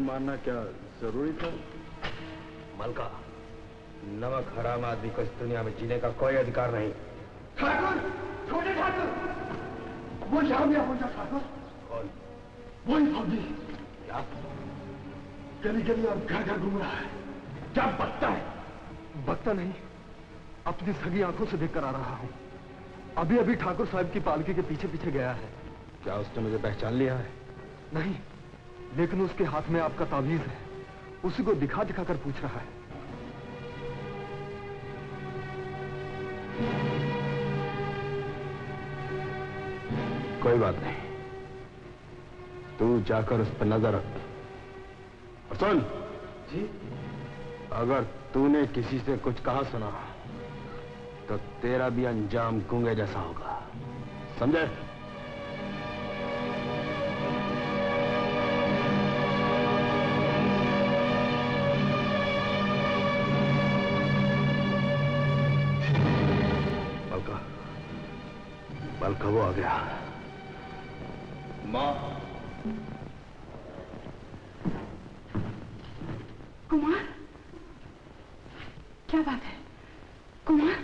मारना क्या जरूरी था? मलका, नमक हराम आदमी को इस दुनिया में जीने का कोई अधिकार नहीं। ठाकुर, छोटे ठाकुर, वो यहाँ भी पहुंचा। ठाकुर कौन? वही फौजी। क्या? गली गली और घर घर घूम रहा है। क्या बकता है? बकता नहीं, अपनी सगी आंखों से देखकर आ रहा हूं। अभी अभी ठाकुर साहब की पालकी के पीछे पीछे गया है। क्या उसने मुझे पहचान लिया है? नहीं, लेकिन उसके हाथ में आपका तावीज है। उसी को दिखा दिखा कर पूछ रहा है। कोई बात नहीं, तू जाकर उस पर नजर रख। और सुन जी, अगर तूने किसी से कुछ कहा सुना तो तेरा भी अंजाम गूंगे जैसा होगा, समझे? मलका वो आ गया। माँ। कुमार, क्या बात है? कुमार,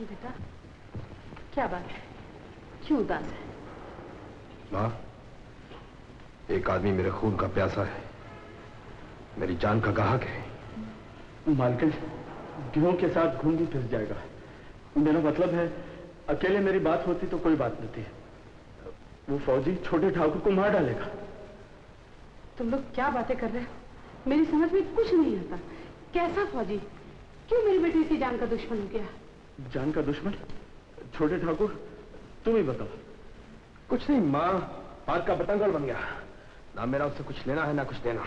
बेटा, क्या बात है? क्यों उदास है? माँ, एक आदमी मेरे खून का प्यासा है, मेरी जान का गाहक है। मालकिन, गेहूं के साथ घूंगी फिर जाएगा। मेरा मतलब है, अकेले मेरी बात होती तो कोई बात नहीं थी। वो फौजी छोटे ठाकुर को मार डालेगा। तुम लोग क्या बातें कर रहे हो? मेरी समझ में कुछ नहीं आता। कैसा फौजी? क्यों मेरी बेटी की जान का दुश्मन हो गया? जान का दुश्मन? छोटे ठाकुर, तुम ही बताओ। कुछ नहीं माँ, बात का बतंगड़ बन गया। ना मेरा उससे कुछ लेना है ना कुछ देना।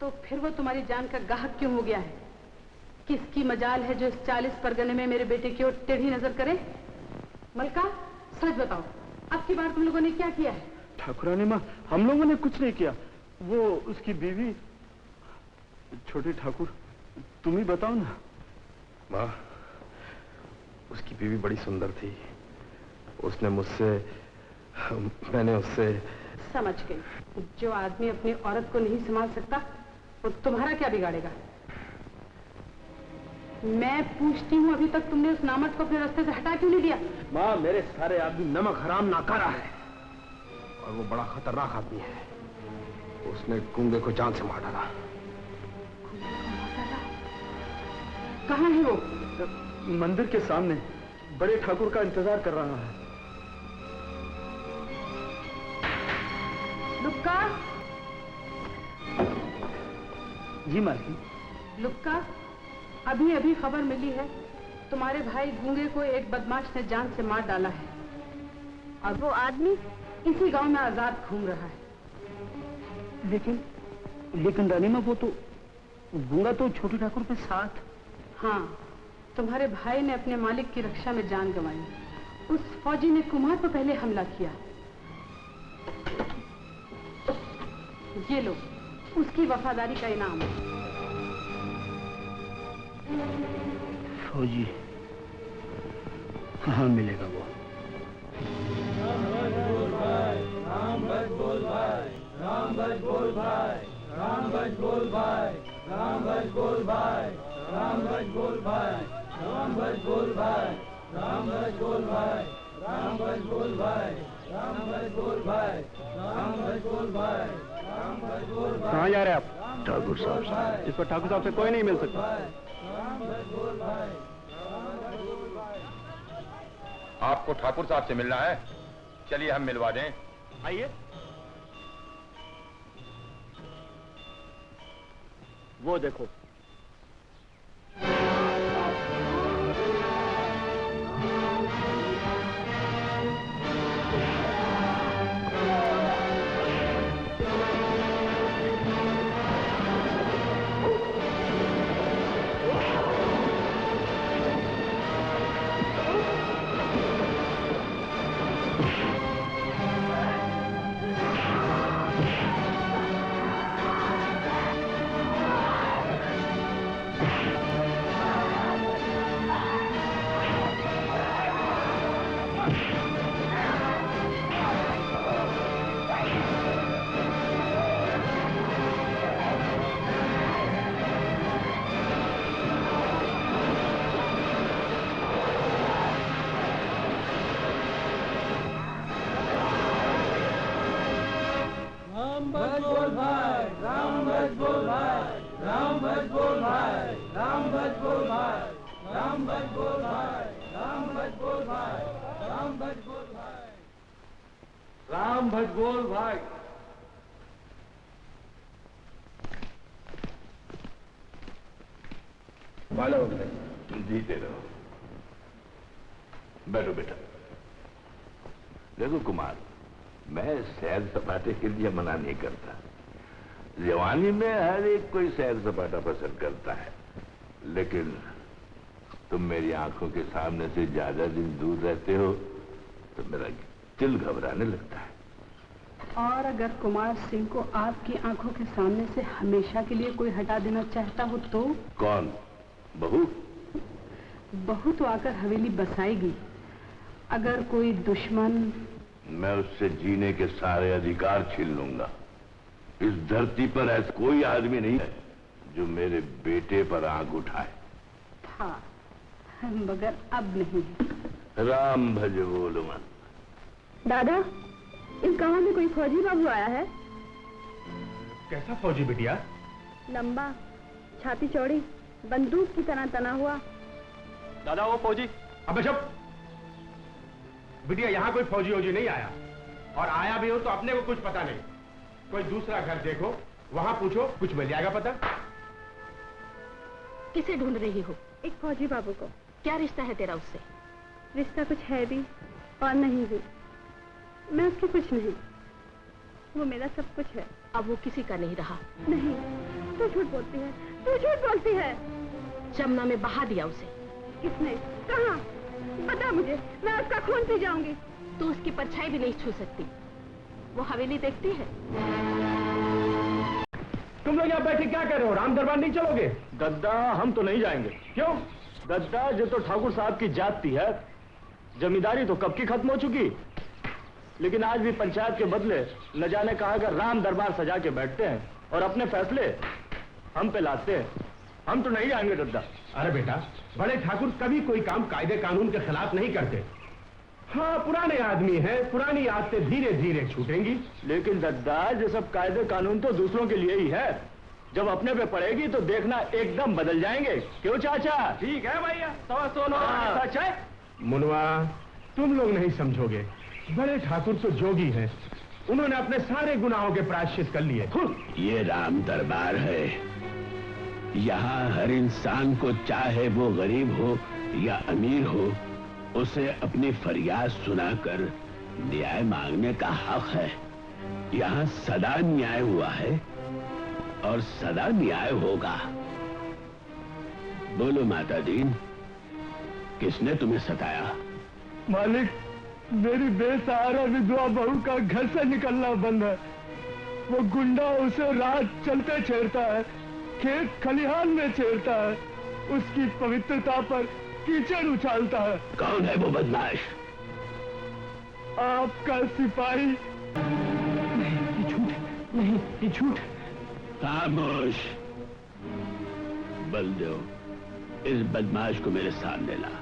तो फिर वो तुम्हारी जान का गाहक क्यों हो गया है? किसकी मजाल है जो इस 40 परगने में मेरे बेटे की ओर टेढ़ी नजर करे? मलका, सच बताओ, अब की बार तुम लोगों ने क्या किया है? ठाकुरानी माँ, हम लोगों ने कुछ नहीं किया। वो उसकी बीवी। छोटे ठाकुर, तुम ही बताओ ना। माँ, उसकी बीवी बड़ी सुंदर थी। उसने मुझसे, मैंने उससे। समझ गई। जो आदमी अपनी औरत को नहीं संभाल सकता, वो तुम्हारा क्या बिगाड़ेगा? मैं पूछती हूँ, अभी तक तुमने उस नामर्द को अपने रास्ते से हटा क्यों नहीं दिया? माँ, मेरे सारे आदमी नमक हराम नाकारा है और वो बड़ा खतरनाक आदमी है। उसने गूंगे को जान से मार डाला। कहाँ है वो? मंदिर के सामने बड़े ठाकुर का इंतजार कर रहा है। लुक्का। जी मालकिन। लुक्का, अभी अभी खबर मिली है, तुम्हारे भाई गूंगे को एक बदमाश ने जान से मार डाला है और वो आदमी इसी गांव में आजाद घूम रहा है। लेकिन रानी माँ, वो तो गूंगा तो छोटे ठाकुर के साथ। हाँ, तुम्हारे भाई ने अपने मालिक की रक्षा में जान गंवाई। उस फौजी ने कुमार पर पहले हमला किया। ये लो, उसकी वफादारी का इनाम। फौजी कहाँ मिलेगा वो? राम भज बोल भाई, राम भज बोल भाई, राम भज बोल भाई, राम भज बोल भाई, राम भज बोल भाई, राम भज बोल भाई, राम भज बोल भाई, राम भज बोल भाई, राम भज बोल भाई, राम भज बोल भाई, राम भज बोल भाई। कहाँ जा रहे हैं आप? ठाकुर साहब। इस पर ठाकुर साहब से कोई नहीं मिल सकता। राम भज बोल भाई, राम भज बोल भाई। आपको ठाकुर साहब से मिलना है? चलिए हम मिलवा दें। आइए। वो देखो। राम भज बोल भाई। वालो जीते रहो। बैठो बेटा। देखो कुमार, मैं सैर सपाटे के लिए मना नहीं करता। जवानी में हर एक कोई सैर सपाटा पसंद करता है, लेकिन तुम मेरी आंखों के सामने से ज्यादा दिन दूर रहते हो तो मेरा दिल घबराने लगता है। और अगर कुमार सिंह को आपकी आंखों के सामने से हमेशा के लिए कोई हटा देना चाहता हो तो? कौन? बहू? बहू तो आकर हवेली बसाएगी। अगर कोई दुश्मन? मैं उससे जीने के सारे अधिकार छीन लूंगा। इस धरती पर ऐसा कोई आदमी नहीं है जो मेरे बेटे पर आंख उठाए। था, मगर अब नहीं। राम भज बोल मन। दादा, इस गांव में कोई फौजी बाबू आया है। कैसा फौजी बिटिया? लंबा, छाती चौड़ी, बंदूक की तरह तना हुआ। दादा वो फौजी। अबे चुप। बिटिया यहाँ कोई फौजी वौजी नहीं आया, और आया भी हो तो अपने को कुछ पता नहीं। कोई दूसरा घर देखो, वहाँ पूछो, कुछ मिल जाएगा पता। किसे ढूंढ रही हो? एक फौजी बाबू को। क्या रिश्ता है तेरा उससे? रिश्ता कुछ है भी और नहीं भी। मैं उसकी कुछ नहीं, वो मेरा सब कुछ है। अब वो किसी का नहीं रहा। नहीं, तू झूठ बोलती है, तू झूठ बोलती है। जमुना में बहा दिया उसे। किसने? कहाँ? बता मुझे, मैं उसका खून पी जाऊंगी। तू उसकी परछाई भी नहीं छू सकती। वो हवेली देखती है। तुम लोग यहाँ बैठे क्या कर रहे हो? राम दरबार नहीं चलोगे? दद्दा, हम तो नहीं जाएंगे। क्यों? दद्दा, जो तो ठाकुर साहब की जाति है। जमींदारी तो कब की खत्म हो चुकी, लेकिन आज भी पंचायत के बदले न जाने कहा कर राम दरबार सजा के बैठते हैं और अपने फैसले हम पे लाते हैं। हम तो नहीं जाएंगे दद्दा। अरे बेटा, बड़े ठाकुर कभी कोई काम कायदे कानून के खिलाफ नहीं करते। हाँ, पुराने आदमी हैं, पुरानी आदतें धीरे धीरे छूटेंगी। लेकिन दद्दा, ये सब कायदे कानून तो दूसरों के लिए ही है। जब अपने पे पड़ेगी तो देखना एकदम बदल जाएंगे। क्यों चाचा? ठीक है भैया, तो सुनो। सच है। मुनवा, तुम लोग नहीं समझोगे। बड़े ठाकुर तो जोगी हैं, उन्होंने अपने सारे गुनाहों के प्रायश्चित कर लिए। ये राम दरबार है। यहाँ हर इंसान को, चाहे वो गरीब हो या अमीर हो, उसे अपनी फरियाद सुनाकर न्याय मांगने का हक है। यहाँ सदा न्याय हुआ है और सदा न्याय होगा। बोलो माता दीन, किसने तुम्हें सताया? मालिक, मेरी बेसहारा विधवा बहू का घर से निकलना बंद है। वो गुंडा उसे रात चलते छेड़ता है, खेत खलिहान में छेड़ता है, उसकी पवित्रता पर कीचड़ उछालता है। कौन है वो बदमाश? आपका सिपाही। नहीं, ये झूठ। नहीं, ये झूठ। खामोश। बलदेव, इस बदमाश को मेरे सामने ला।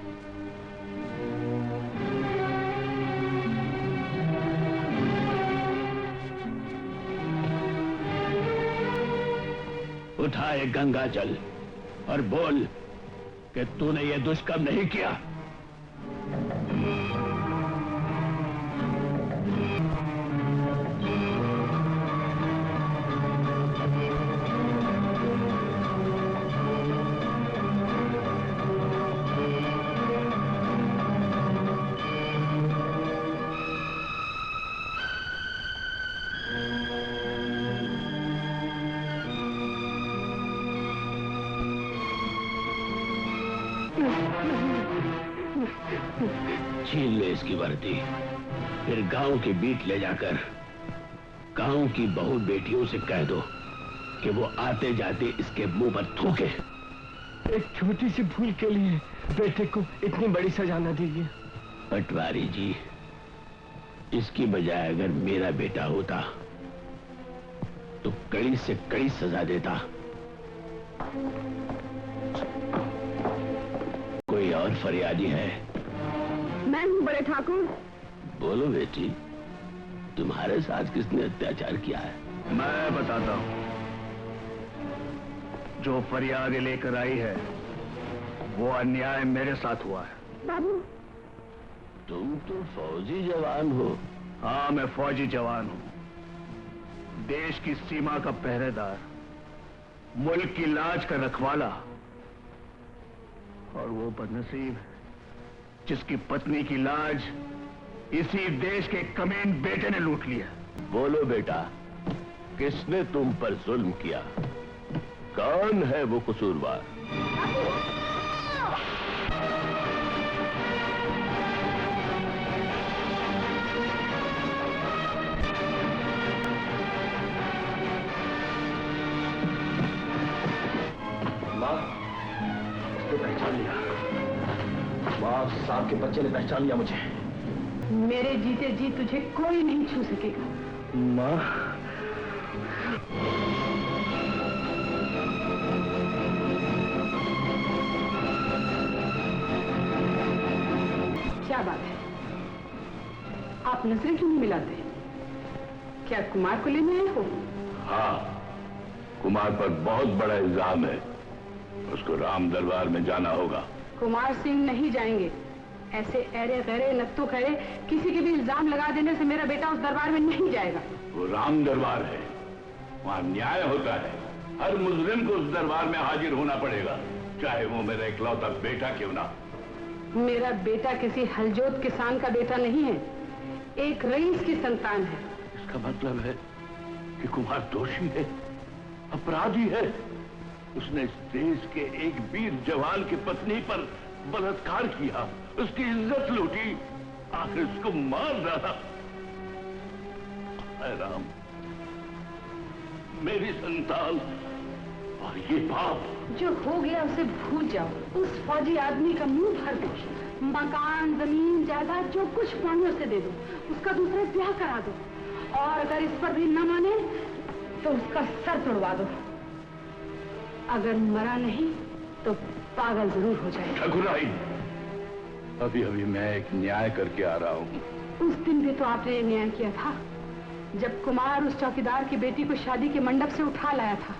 उठा एक गंगा जल और बोल कि तूने ये दुष्कर्म नहीं किया। छीन ले इसकी वर्दी, फिर गांव के बीच ले जाकर गांव की बहू बेटियों से कह दो कि वो आते जाते इसके मुंह पर थूके। एक छोटी सी भूल के लिए बेटे को इतनी बड़ी सजा न दीजिए। पटवारी जी, इसकी बजाय अगर मेरा बेटा होता तो कड़ी से कड़ी सजा देता। कोई और फरियादी है? मैं हूँ बड़े ठाकुर। बोलो बेटी, तुम्हारे साथ किसने अत्याचार किया है? मैं बताता हूँ। जो फरियाद लेकर आई है वो अन्याय मेरे साथ हुआ है। बाबू, तुम तो फौजी जवान हो, हाँ, मैं फौजी जवान हूं, देश की सीमा का पहरेदार, मुल्क की लाज का रखवाला, और वो बदनसीब जिसकी पत्नी की लाज इसी देश के कमीन बेटे ने लूट लिया। बोलो बेटा, किसने तुम पर जुल्म किया? कौन है वो कसूरवार? माँ, उसने पहचान लिया। माँ, साहब के बच्चे ने पहचान लिया मुझे। मेरे जीते जी तुझे कोई नहीं छू सकेगा। माँ, क्या बात है, आप नजरें क्यों नहीं मिलाते? क्या कुमार को लेने आए हो? हाँ, कुमार पर बहुत बड़ा इल्जाम है, उसको राम दरबार में जाना होगा। कुमार सिंह नहीं जाएंगे। ऐसे अरे गहरे नत्थु खरे किसी के भी इल्जाम लगा देने से मेरा बेटा उस दरबार में नहीं जाएगा। वो राम दरबार है, वहाँ न्याय होता है। हर मुजरिम को उस दरबार में हाजिर होना पड़ेगा, चाहे वो मेरा इकलौता बेटा क्यों ना। मेरा बेटा किसी हलजोत किसान का बेटा नहीं है, एक रईस की संतान है। इसका मतलब है कि कुमार दोषी है, अपराधी है। उसने इस देश के एक वीर जवान की पत्नी पर बलात्कार किया, उसकी इज्जत लूटी, आखिर उसको मार डाला। हाय राम, मेरी संतान और ये पाप। जो हो गया उसे भूल जाओ। उस फौजी आदमी का मुंह भर दो, मकान जमीन जायदाद जो कुछ मांगे उसे दे दो, उसका दूसरा ब्याह करा दो, और अगर इस पर भी न माने तो उसका सर तोड़वा दो। अगर मरा नहीं तो पागल जरूर हो जाए। ठाकुराई, अभी अभी मैं एक न्याय करके आ रहा हूँ। उस दिन भी तो आपने ये न्याय किया था, जब कुमार उस चौकीदार की बेटी को शादी के मंडप से उठा लाया था।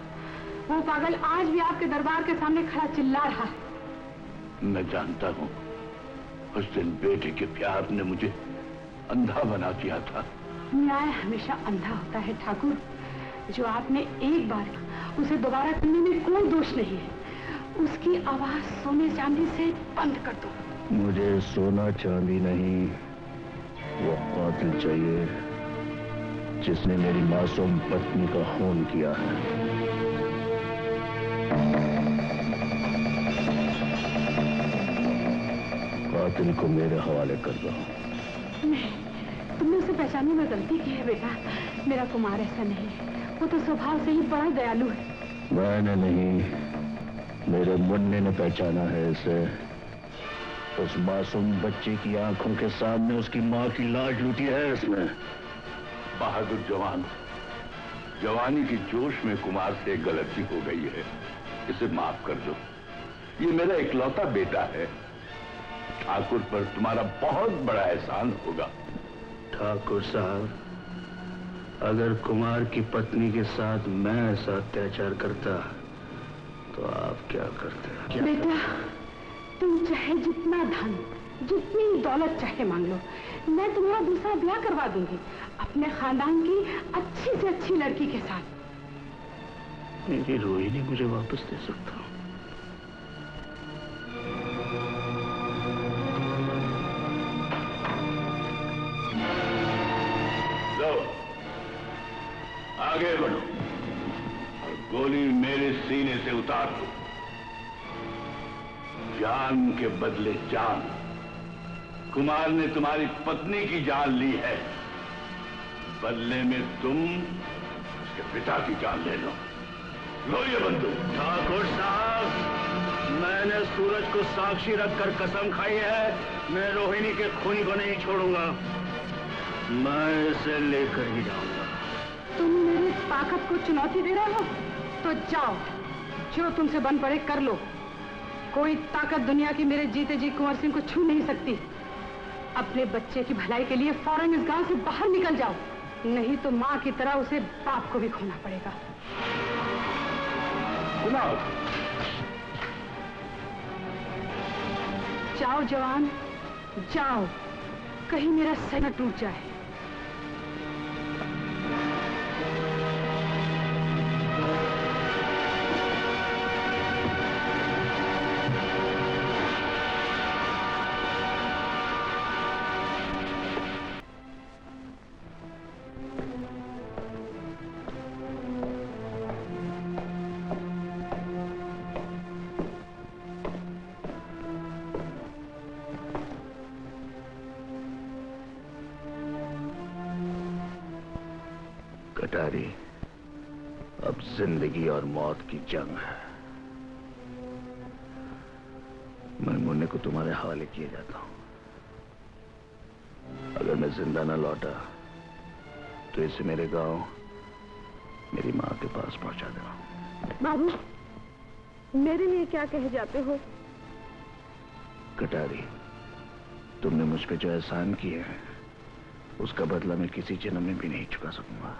वो पागल आज भी आपके दरबार के सामने खड़ा चिल्ला रहा है। मैं जानता हूँ, उस दिन बेटे के प्यार ने मुझे अंधा बना दिया था। न्याय हमेशा अंधा होता है ठाकुर। जो आपने एक बार उसे दोबारा करने में कोई दोष नहीं है। उसकी आवाज सोने चांदी से बंद कर दो। मुझे सोना चांदी नहीं, वो कातिल चाहिए जिसने मेरी मासूम पत्नी का खून किया है। कातिल को मेरे हवाले कर दो। नहीं, तुमने उसे पहचानने में गलती की है बेटा। मेरा कुमार ऐसा नहीं है, वो तो स्वभाव से ही बड़ा दयालु है। मैंने नहीं, मेरे मुन्ने ने पहचाना है इसे। उस मासूम बच्चे की आंखों के सामने उसकी माँ की लाज लूटी है इसने। बहादुर जवान, जवानी की जोश में कुमार से गलती हो गई है, इसे माफ कर दो। ये मेरा इकलौता बेटा है। ठाकुर पर तुम्हारा बहुत बड़ा एहसान होगा। ठाकुर साहब, अगर कुमार की पत्नी के साथ मैं ऐसा अत्याचार करता तो आप क्या करते? बेटा, तुम चाहे जितना धन, जितनी दौलत चाहे मांग लो, मैं तुम्हारा दूसरा ब्याह करवा दूंगी अपने खानदान की अच्छी से अच्छी लड़की के साथ। मेरी रोहिणी मुझे वापस दे सकता हूँ। आगे बढ़ो और गोली मेरे सीने से उतार दो। जान के बदले जान। कुमार ने तुम्हारी पत्नी की जान ली है, बदले में तुम उसके पिता की जान ले लो। लो ये बंदूक। ठाकुर साहब, मैंने सूरज को साक्षी रखकर कसम खाई है, मैं रोहिणी के खूनी को नहीं छोड़ूंगा। मैं इसे लेकर ही जाऊंगा। तुम मेरी ताकत को चुनौती दे रहे हो तो जाओ, जो तुमसे बन पड़े कर लो। कोई ताकत दुनिया की मेरे जीते जी कुंवर सिंह को छू नहीं सकती। अपने बच्चे की भलाई के लिए फौरन इस गांव से बाहर निकल जाओ, नहीं तो माँ की तरह उसे बाप को भी खोना पड़ेगा। जाओ जवान, जाओ, कहीं मेरा सर न टूट जाए। कटारी, अब जिंदगी और मौत की जंग है। मैं मुन्ने को तुम्हारे हवाले किए जाता हूं। अगर मैं जिंदा न लौटा तो इसे मेरे गांव, मेरी मां के पास पहुंचा देना। बाबू, मेरे लिए क्या कहे जाते हो? कटारी, तुमने मुझ पे जो एहसान किए हैं उसका बदला मैं किसी जन्म में भी नहीं चुका सकूंगा।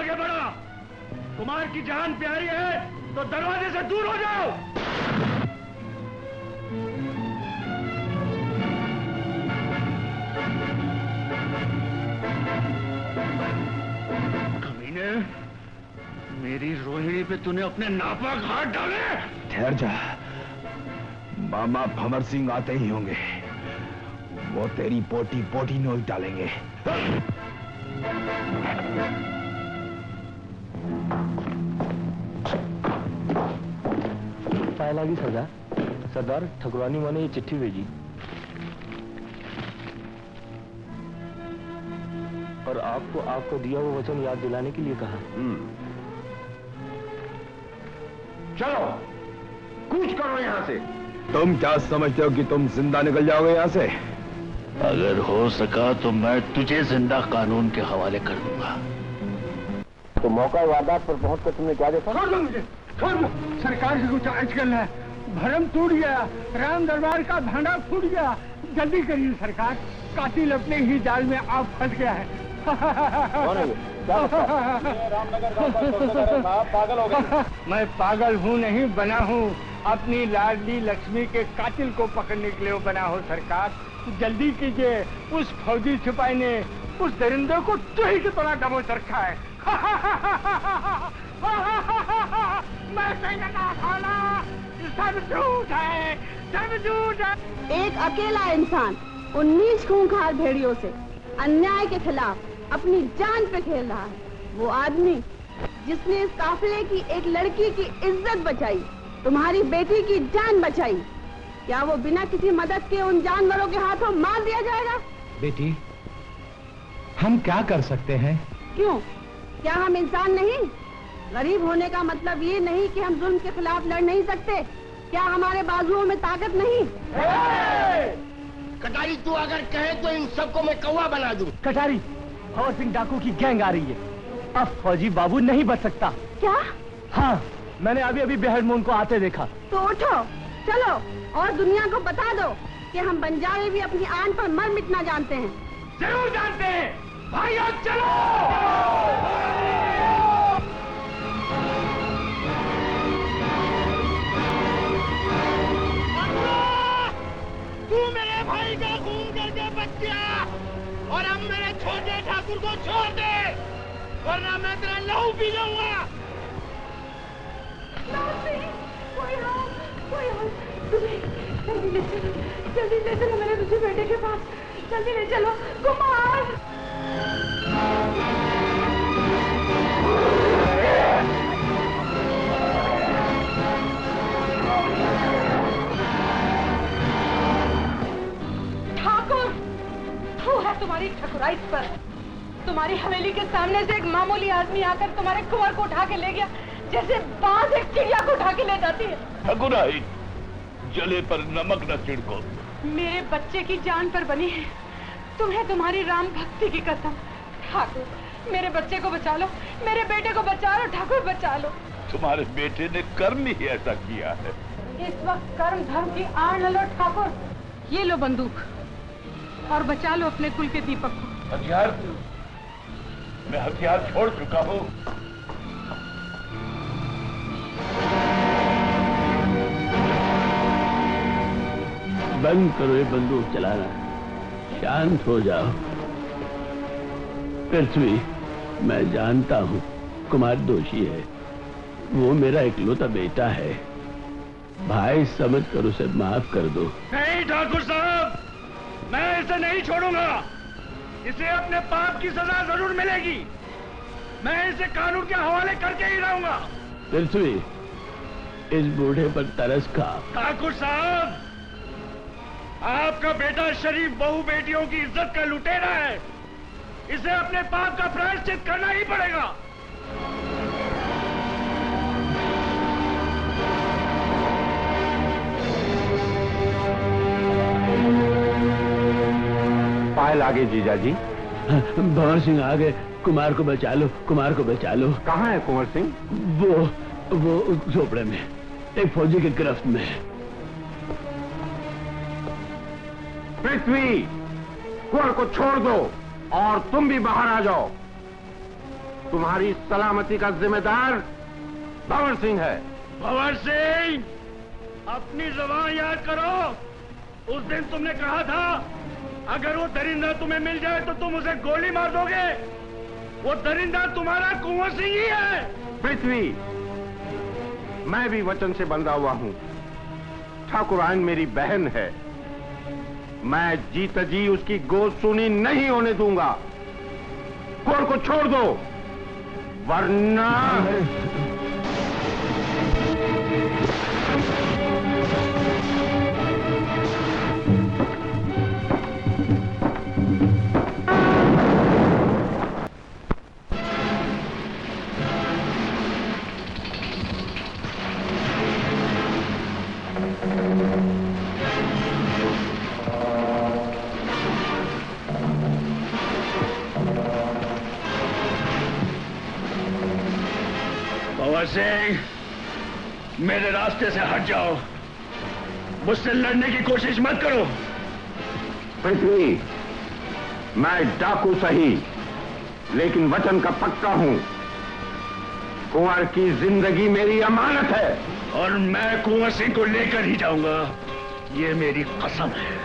आगे बढ़ा। कुमार की जान प्यारी है तो दरवाजे से दूर हो जाओ। कमीने, मेरी रोहिणी पे तूने अपने नापाक हाथ डाले। ठहर जा, मामा भंवर सिंह आते ही होंगे। वो तेरी पोटी पोटी नोच डालेंगे। पायला की सजा सरदार ठकुरानी माँ ने ये चिट्ठी भेजी और आपको दिया वो वचन याद दिलाने के लिए कहा। चलो कूच करो यहाँ से। तुम क्या समझते हो कि तुम जिंदा निकल जाओगे यहाँ से? अगर हो सका तो मैं तुझे जिंदा कानून के हवाले कर दूंगा। तो मौका वारदात पर पहुंचकर तुमने क्या देखा? छोड़ दो मुझे, छोड़ दो। सरकार से कुछ आजकल है, भरम टूट गया, राम दरबार का भांडा फूट गया। जल्दी करिए सरकार, कातिल अपने ही जाल में आप फंस गया है। कौन है ये? क्या रामनगर का पागल हो गए? मैं पागल हूँ नहीं, बना हूँ। अपनी लाडली लक्ष्मी के कातिल को पकड़ने के लिए बना हो सरकार। जल्दी कीजिए, उस फौजी सिपाही ने उस दरिंदे को चूहे की तरह दबोच रखा है। मैं सही कहा था ना, सब झूठ है, सब झूठ है। एक अकेला इंसान 19 खूंखार भेड़ियों से अन्याय के खिलाफ अपनी जान पे खेल रहा है। वो आदमी जिसने इस काफिले की एक लड़की की इज्जत बचाई, तुम्हारी बेटी की जान बचाई, क्या वो बिना किसी मदद के उन जानवरों के हाथों मार दिया जाएगा? बेटी, हम क्या कर सकते हैं? क्यों, क्या हम इंसान नहीं? गरीब होने का मतलब ये नहीं कि हम जुल्म के खिलाफ लड़ नहीं सकते। क्या हमारे बाजुओं में ताकत नहीं? कटारी, तू अगर कहे तो इन सबको मैं कौवा बना दूं। कटारी, भंवर सिंह डाकू की गैंग आ रही है। अब फौजी बाबू नहीं बच सकता। क्या? हाँ, मैंने अभी बेहरमोन को आते देखा। तो उठो, चलो और दुनिया को बता दो कि हम बंजारे भी अपनी आन पर मर मिटना जानते हैं। जरूर जानते हैं भाइयों, चलो। तू मेरे भाई का खून करके बच गया और अब मेरे छोटे ठाकुर को छोड़ दे, वरना मैं तेरा लहू पी जाऊंगा। जल्दी ले चलो मेरे दूसरे बेटे के पास, जल्दी ले चलो। कुमार, ठाकुर, तू है तुम्हारी ठकुराई पर। तुम्हारी हवेली के सामने से एक मामूली आदमी आकर तुम्हारे कुंवर को उठा के ले गया, जैसे बाज एक चिड़िया को उठा के ले जाती है। ठकुराई, जले पर नमक न छिड़को। मेरे बच्चे की जान पर बनी है, तुम्हें तुम्हारी राम भक्ति की कसम। ठाकुर, मेरे बच्चे को बचा लो, मेरे बेटे को बचा लो। ठाकुर, बचा लो। तुम्हारे बेटे ने कर्म ही ऐसा किया है। इस वक्त कर्म धर्म की आड़ न लो ठाकुर। ये लो बंदूक और बचा लो अपने कुल के दीपक को। हथियार? मैं हथियार छोड़ चुका हूँ। बंद करो ये बंदूक चलाना, शांत हो जाओ। पृथ्वी, मैं जानता हूँ कुमार दोषी है, वो मेरा इकलौता बेटा है। भाई समझ कर उसे माफ कर दो। नहीं ठाकुर साहब, मैं इसे नहीं छोड़ूंगा। इसे अपने पाप की सजा जरूर मिलेगी। मैं इसे कानून के हवाले करके ही रहूंगा। पृथ्वी, इस बूढ़े पर तरस खा। ठाकुर साहब, आपका बेटा शरीफ बहू बेटियों की इज्जत का लुटेरा है। इसे अपने पाप का प्रायश्चित करना ही पड़ेगा। पायल आगे जीजा जी। भंवर सिंह आ गए। कुमार को बचा लो, कुमार को बचा लो। कहाँ है कुंवर सिंह? वो झोपड़े में एक फौजी की गिरफ्त में है। पृथ्वी, कुंवर को छोड़ दो और तुम भी बाहर आ जाओ। तुम्हारी सलामती का जिम्मेदार भंवर सिंह है। भंवर सिंह, अपनी जुबान याद करो। उस दिन तुमने कहा था अगर वो दरिंदा तुम्हें मिल जाए तो तुम उसे गोली मार दोगे। वो दरिंदा तुम्हारा कुंवर सिंह ही है। पृथ्वी, मैं भी वचन से बंधा हुआ हूं। ठाकुराइन मेरी बहन है। मैं जीत जी उसकी गोद सुनी नहीं होने दूंगा। कुंवर को छोड़ दो, वरना भंवर सिंह, मेरे रास्ते से हट जाओ। मुझसे लड़ने की कोशिश मत करो। पृथ्वी, मैं डाकू सही, लेकिन वचन का पक्का हूं। कुंवर की जिंदगी मेरी अमानत है। और मैं कुंवर सिंह को लेकर ही जाऊंगा, ये मेरी कसम है।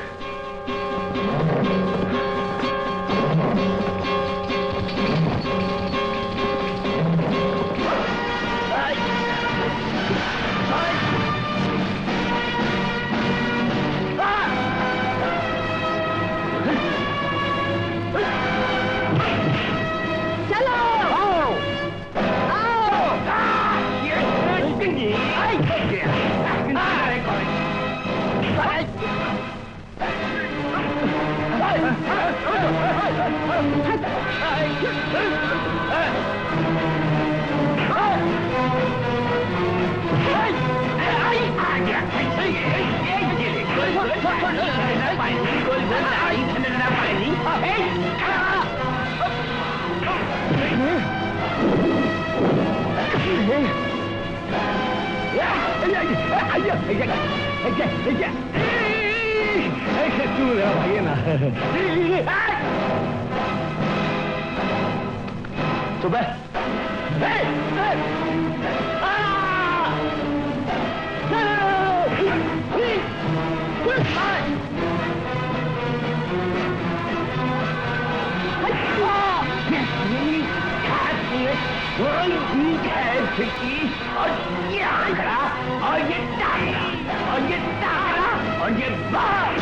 सुबह और ये आंकड़ा और ये टाकरा और ये टाकरा और ये बाल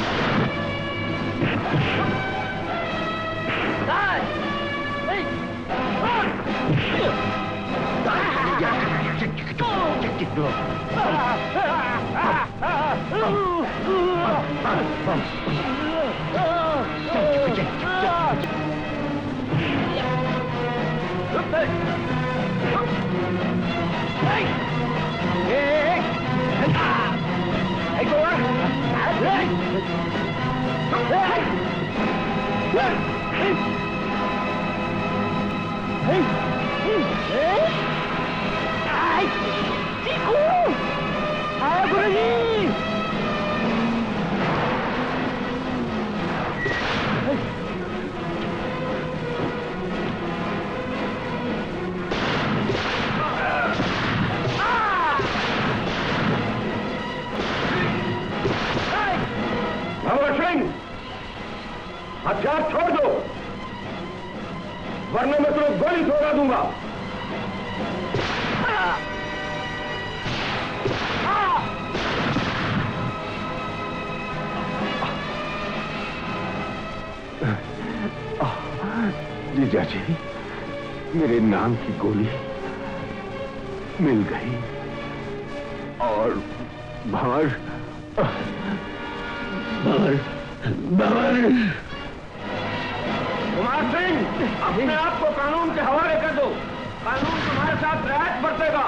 हथियार छोड़ दो, वरना मैं तुम्हें गोली छोड़ा दूंगा। जीजा जी, मेरे नाम की गोली मिल गई और भंवर कुमार सिंह, अपने आप को कानून के हवाले कर दो। कानून तुम्हारे साथ रियायत बरतेगा।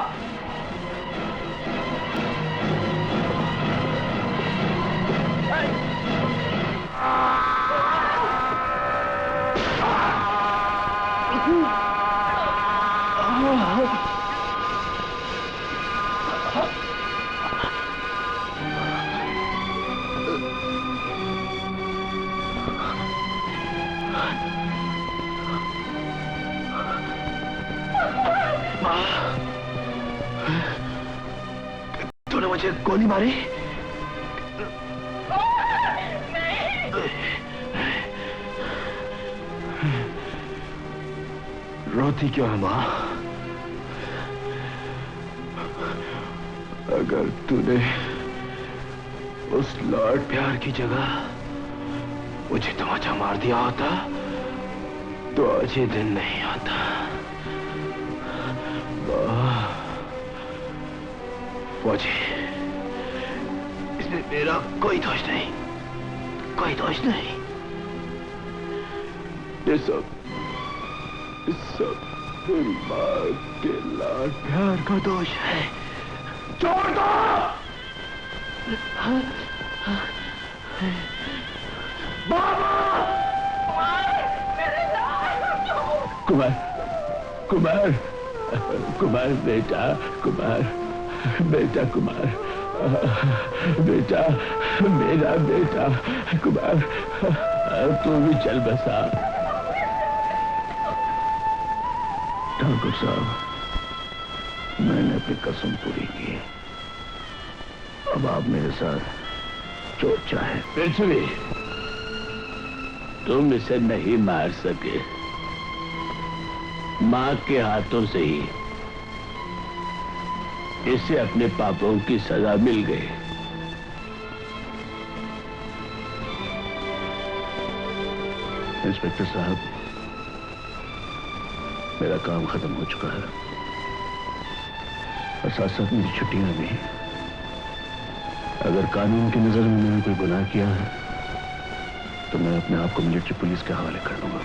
तूने मुझे गोली मारी? रोती क्यों है मां? अगर तूने उस लॉर्ड प्यार की जगह मुझे तमाचा मार दिया होता तो आज ये दिन नहीं आता। फौजी, इसमें मेरा कोई दोष नहीं, कोई दोष नहीं। ये सब मेरी मां के लाड प्यार का दोष है। छोड़ दो! बाबा! कुमार, कुमार, कुमार बेटा, कुमार, बेटा कुमार, बेटा, मेरा बेटा कुमार, तू भी चल बसा। ठाकुर साहब, मैंने अपनी कसम पूरी की। अब आप मेरे साथ जो चाहे। पृथ्वी, तुम इसे नहीं मार सके। मां के हाथों से ही इसे अपने पापों की सजा मिल गई। इंस्पेक्टर साहब, मेरा काम खत्म हो चुका है और साथ साथ मेरी छुट्टियां भी। अगर कानून की नजर में मैंने कोई गुनाह किया है तो मैं अपने आप को मिलिट्री पुलिस के हवाले कर दूंगा।